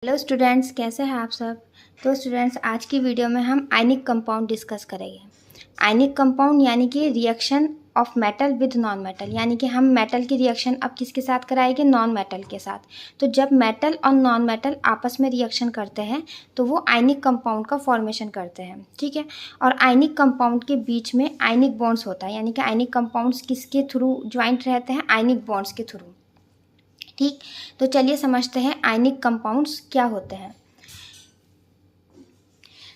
Hello students, कैसे हैं आप सब। तो स्टूडेंट्स, आज की वीडियो में हम आयनिक कंपाउंड डिस्कस करेंगे। आयनिक कंपाउंड यानी कि reaction of metal with non metal, यानी कि हम मेटल की रिएक्शन अब किसके साथ कराएंगे, नॉन मेटल के साथ। तो जब मेटल और नॉन मेटल आपस में रिएक्शन करते हैं तो वो आयनिक कंपाउंड का फॉर्मेशन करते हैं, ठीक है। और आयनिक कंपाउंड के बीच में आयनिक बॉन्ड्स होता है, यानी कि आयनिक कंपाउंड्स किसके थ्रू ज्वाइंट रहते हैं, आयनिक बॉन्ड्स के थ्रू, ठीक। तो चलिए समझते हैं आयनिक कंपाउंड्स क्या होते हैं।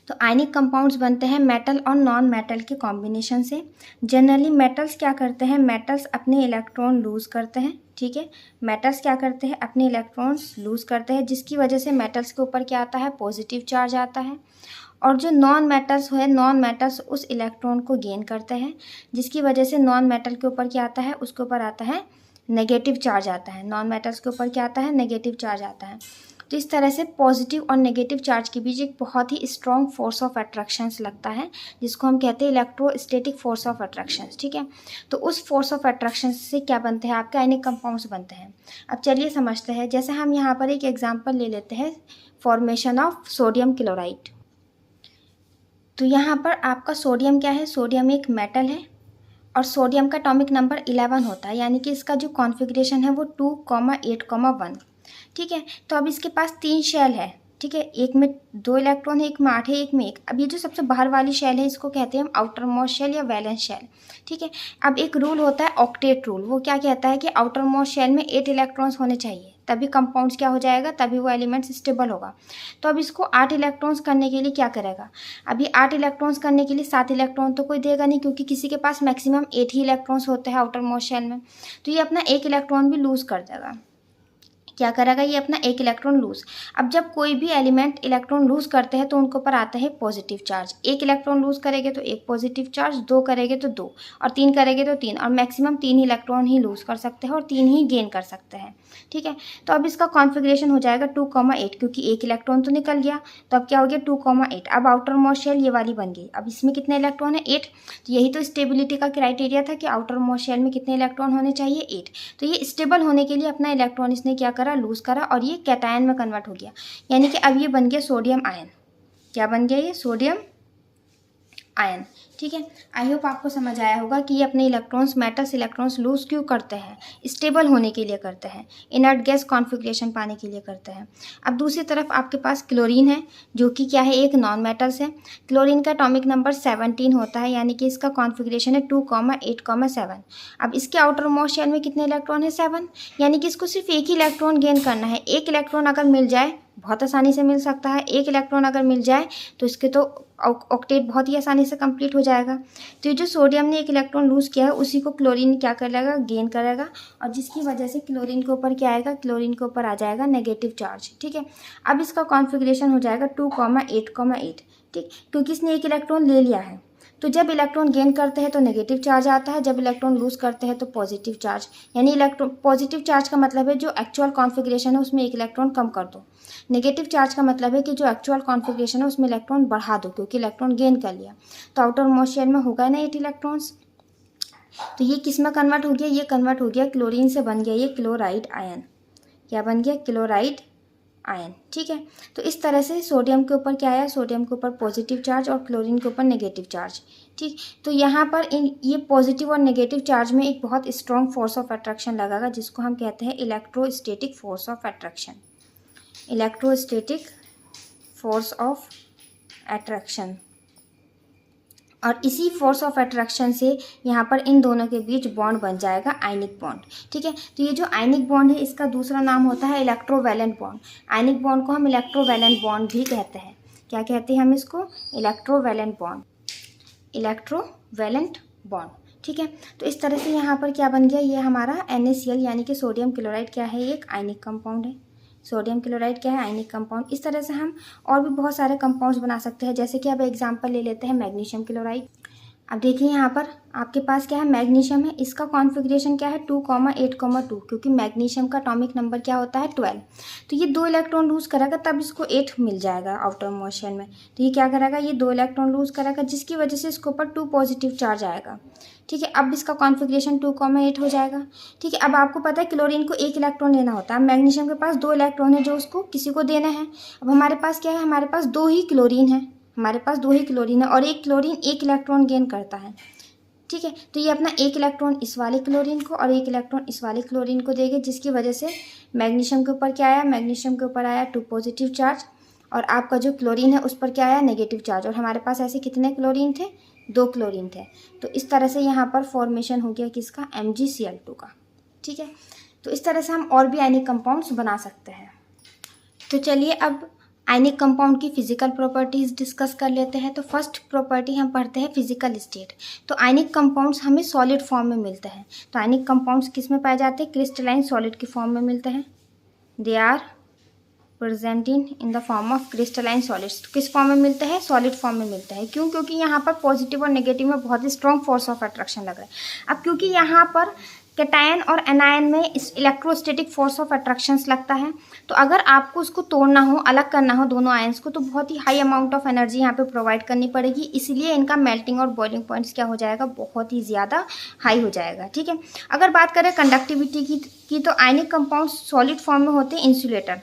तो आयनिक कंपाउंड्स बनते हैं मेटल और नॉन मेटल के कॉम्बिनेशन से। जनरली मेटल्स क्या करते हैं, मेटल्स अपने इलेक्ट्रॉन लूज करते हैं, ठीक है। मेटल्स क्या करते हैं, अपने इलेक्ट्रॉन्स लूज करते हैं, जिसकी वजह से मेटल्स के ऊपर क्या आता है, पॉजिटिव चार्ज आता है। और जो नॉन मेटल्स है, नॉन मेटल्स उस इलेक्ट्रॉन को गेन करते हैं, जिसकी वजह से नॉन मेटल के ऊपर क्या आता है, उसके ऊपर आता है नेगेटिव चार्ज आता है। नॉन मेटल्स के ऊपर क्या आता है, नेगेटिव चार्ज आता है। तो इस तरह से पॉजिटिव और नेगेटिव चार्ज के बीच एक बहुत ही स्ट्रॉन्ग फोर्स ऑफ अट्रैक्शंस लगता है, जिसको हम कहते हैं इलेक्ट्रोस्टैटिक फोर्स ऑफ अट्रैक्शंस, ठीक है। तो उस फोर्स ऑफ अट्रैक्शन से क्या बनते हैं, आपके आयनिक कंपाउंड्स बनते हैं। अब चलिए समझते हैं। जैसे हम यहाँ पर एक एग्जाम्पल ले लेते हैं, फॉर्मेशन ऑफ सोडियम क्लोराइड। तो यहाँ पर आपका सोडियम क्या है, सोडियम एक मेटल है और सोडियम का एटॉमिक नंबर 11 होता है, यानी कि इसका जो कॉन्फ़िगरेशन है वो 2,8,1, ठीक है। तो अब इसके पास 3 शेल है, ठीक है। एक में 2 इलेक्ट्रॉन है, एक में 8 है, एक में 1। अब ये जो सबसे बाहर वाली शेल है इसको कहते हैं हम आउटर मोस्ट शेल या वैलेंस शेल, ठीक है। अब एक रूल होता है ऑक्टेट रूल, वो क्या कहता है कि आउटर मोस्ट शेल में 8 इलेक्ट्रॉन्स होने चाहिए, तभी कंपाउंड्स क्या हो जाएगा, तभी वो एलिमेंट्स स्टेबल होगा। तो अब इसको 8 इलेक्ट्रॉन्स करने के लिए क्या करेगा, अभी 8 इलेक्ट्रॉन्स करने के लिए 7 इलेक्ट्रॉन तो कोई देगा नहीं, क्योंकि किसी के पास मैक्सिमम 8 ही इलेक्ट्रॉन्स होते हैं आउटर मोस्ट शेल में। तो ये अपना 1 इलेक्ट्रॉन भी लूज कर देगा। क्या करेगा, ये अपना 1 इलेक्ट्रॉन लूज। अब जब कोई भी एलिमेंट इलेक्ट्रॉन लूज करते हैं तो उनके ऊपर आता है पॉजिटिव चार्ज। 1 इलेक्ट्रॉन लूज करेंगे तो 1 पॉजिटिव चार्ज, 2 करेंगे तो 2, और 3 करेंगे तो 3, और मैक्सिमम 3 इलेक्ट्रॉन ही लूज कर सकते हैं और 3 ही गेन कर सकते हैं, ठीक है। तो अब इसका कॉन्फ़िगरेशन हो जाएगा 2,8, क्योंकि 1 इलेक्ट्रॉन तो निकल गया, तो अब क्या हो गया 2,8। अब आउटर मोस्ट शेल ये वाली बन गई। अब इसमें कितने इलेक्ट्रॉन है, 8। तो यही तो स्टेबिलिटी का क्राइटेरिया था कि आउटर मोस्ट शेल में कितने इलेक्ट्रॉन होने चाहिए, 8। तो ये स्टेबल होने के लिए अपना इलेक्ट्रॉन इसने क्या करा, लूज करा, और ये कैटायन में कन्वर्ट हो गया, यानी कि अब ये बन गया सोडियम आयन। क्या बन गया, ये सोडियम आयन, ठीक है। आई होप आपको समझ आया होगा कि ये अपने इलेक्ट्रॉन्स, मेटल्स इलेक्ट्रॉन्स लूज क्यों करते हैं, स्टेबल होने के लिए करते हैं, इनर्ट गैस कॉन्फ़िगरेशन पाने के लिए करते हैं। अब दूसरी तरफ आपके पास क्लोरीन है, जो कि क्या है, एक नॉन मेटल्स है। क्लोरीन का एटॉमिक नंबर 17 होता है, यानी कि इसका कॉन्फ़िगरेशन है 2,8,7। अब इसके आउटर मोस्ट शेल में कितने इलेक्ट्रॉन है, 7, यानी कि इसको सिर्फ 1 ही इलेक्ट्रॉन गेन करना है। 1 इलेक्ट्रॉन अगर मिल जाए, बहुत आसानी से मिल सकता है, 1 इलेक्ट्रॉन अगर मिल जाए तो इसके तो ऑक्टेट बहुत ही आसानी से कंप्लीट हो जाएगा। तो ये जो सोडियम ने 1 इलेक्ट्रॉन लूज किया है, उसी को क्लोरीन क्या कर लेगा, गेन करेगा, और जिसकी वजह से क्लोरीन के ऊपर क्या आएगा, क्लोरीन के ऊपर आ जाएगा नेगेटिव चार्ज, ठीक है। अब इसका कॉन्फ़िगरेशन हो जाएगा 2,8,8, ठीक, क्योंकि इसने 1 इलेक्ट्रॉन ले लिया है। तो जब इलेक्ट्रॉन गेन करते हैं तो नेगेटिव चार्ज आता है, जब इलेक्ट्रॉन लूज करते हैं तो पॉजिटिव चार्ज। यानी इलेक्ट्रॉन पॉजिटिव चार्ज का मतलब है जो एक्चुअल कॉन्फ़िगरेशन है उसमें 1 इलेक्ट्रॉन कम कर दो। नेगेटिव चार्ज का मतलब है कि जो एक्चुअल कॉन्फ़िगरेशन है उसमें इलेक्ट्रॉन बढ़ा दो, क्योंकि इलेक्ट्रॉन गेन कर लिया। तो आउटर मोस्ट शेल में होगा ना 8 इलेक्ट्रॉन्स। तो ये किस में कन्वर्ट हो गया, ये कन्वर्ट हो गया क्लोरीन से, बन गया ये क्लोराइड आयन। क्या बन गया, क्लोराइड आयन, ठीक है। तो इस तरह से सोडियम के ऊपर क्या आया, सोडियम के ऊपर पॉजिटिव चार्ज और क्लोरीन के ऊपर नेगेटिव चार्ज, ठीक। तो यहाँ पर ये पॉजिटिव और नेगेटिव चार्ज में एक बहुत स्ट्रॉन्ग फोर्स ऑफ अट्रैक्शन लगेगा, जिसको हम कहते हैं electrostatic force of attraction. Electrostatic force of attraction. और इसी फोर्स ऑफ अट्रैक्शन से यहाँ पर इन दोनों के बीच बॉन्ड बन जाएगा आयनिक बॉन्ड, ठीक है। तो ये जो आयनिक बॉन्ड है इसका दूसरा नाम होता है इलेक्ट्रोवैलेंट बॉन्ड। आयनिक बॉन्ड को हम इलेक्ट्रोवैलेंट बॉन्ड भी कहते हैं। क्या कहते हैं हम इसको, इलेक्ट्रोवैलेंट बॉन्ड, इलेक्ट्रोवैलेंट बॉन्ड, ठीक है। तो इस तरह से यहाँ पर क्या बन गया, ये हमारा NaCl यानी कि सोडियम क्लोराइड क्या है, एक आयनिक कंपाउंड है। सोडियम क्लोराइड क्या है, आयनिक कंपाउंड। इस तरह से हम और भी बहुत सारे कंपाउंड्स बना सकते हैं, जैसे कि अब एग्जांपल ले लेते हैं मैग्नीशियम क्लोराइड। अब देखिए यहाँ पर आपके पास क्या है, मैग्नीशियम है, इसका कॉन्फ़िगरेशन क्या है 2,8,2, क्योंकि मैग्नीशियम का एटॉमिक नंबर क्या होता है 12। तो ये 2 इलेक्ट्रॉन लूज़ करेगा तब इसको 8 मिल जाएगा आउटर मोस्ट शेल में। तो ये क्या करेगा, ये 2 इलेक्ट्रॉन लूज़ करेगा जिसकी वजह से इसके ऊपर 2 पॉजिटिव चार्ज आएगा। ठीक है, अब इसका कॉन्फ़िगरेशन 2,8 हो जाएगा। ठीक है, अब आपको पता है क्लोरीन को 1 इलेक्ट्रॉन लेना होता है, मैग्नीशियम के पास 2 इलेक्ट्रॉन है जो उसको किसी को देना है। अब हमारे पास क्या है, हमारे पास 2 ही क्लोरीन है, हमारे पास 2 ही क्लोरीन है और एक क्लोरीन 1 इलेक्ट्रॉन गेन करता है। ठीक है, तो ये अपना 1 इलेक्ट्रॉन इस वाले क्लोरीन को और 1 इलेक्ट्रॉन इस वाले क्लोरीन को देगा, जिसकी वजह से मैग्नीशियम के ऊपर क्या आया, मैग्नीशियम के ऊपर आया 2 पॉजिटिव चार्ज और आपका जो क्लोरीन है उस पर क्या आया, नेगेटिव चार्ज। और हमारे पास ऐसे कितने क्लोरीन थे, 2 क्लोरीन थे। तो इस तरह से यहाँ पर फॉर्मेशन हो गया किसका, MgCl2 का। ठीक है, तो इस तरह से हम और भी आयनिक कंपाउंड्स बना सकते हैं। तो चलिए अब आयनिक कंपाउंड की फिजिकल प्रॉपर्टीज़ डिस्कस कर लेते हैं। तो फर्स्ट प्रॉपर्टी हम पढ़ते हैं फिजिकल स्टेट। तो आयनिक कंपाउंड्स हमें सॉलिड फॉर्म में मिलते हैं। तो आयनिक कंपाउंड्स किस में पाए जाते हैं, क्रिस्टलाइन सॉलिड की फॉर्म में मिलते हैं। They are presenting in the form of crystalline solids. किस फॉर्म में मिलते हैं, सॉलिड फॉर्म में मिलते हैं। क्यों, क्योंकि यहाँ पर पॉजिटिव और नेगेटिव में बहुत ही स्ट्रॉन्ग फोर्स ऑफ अट्रैक्शन लग रहा है। अब क्योंकि यहाँ पर कैटायन और एनायन में इस इलेक्ट्रोस्टैटिक फोर्स ऑफ अट्रैक्शंस लगता है, तो अगर आपको उसको तोड़ना हो, अलग करना हो दोनों आयंस को, तो बहुत ही हाई अमाउंट ऑफ एनर्जी यहाँ पे प्रोवाइड करनी पड़ेगी। इसलिए इनका मेल्टिंग और बॉइलिंग पॉइंट्स क्या हो जाएगा, बहुत ही ज़्यादा हाई हो जाएगा। ठीक है, अगर बात करें कंडक्टिविटी की तो आयनिक कंपाउंड सॉलिड फॉर्म में होते हैं इंसुलेटर,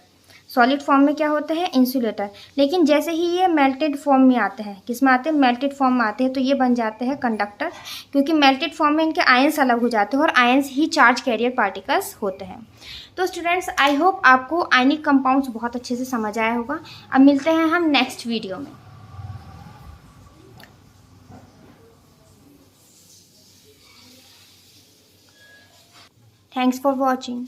सॉलिड फॉर्म में क्या होते हैं, इंसुलेटर। लेकिन जैसे ही ये मेल्टेड फॉर्म में आते हैं, किस में आते हैं, मेल्टेड फॉर्म में आते हैं, तो ये बन जाते हैं कंडक्टर, क्योंकि मेल्टेड फॉर्म में इनके आयंस अलग हो जाते हैं और आयंस ही चार्ज कैरियर पार्टिकल्स होते हैं। तो स्टूडेंट्स, आई होप आपको आयनिक कंपाउंड्स बहुत अच्छे से समझ आया होगा। अब मिलते हैं हम नेक्स्ट वीडियो में। Thanks for watching.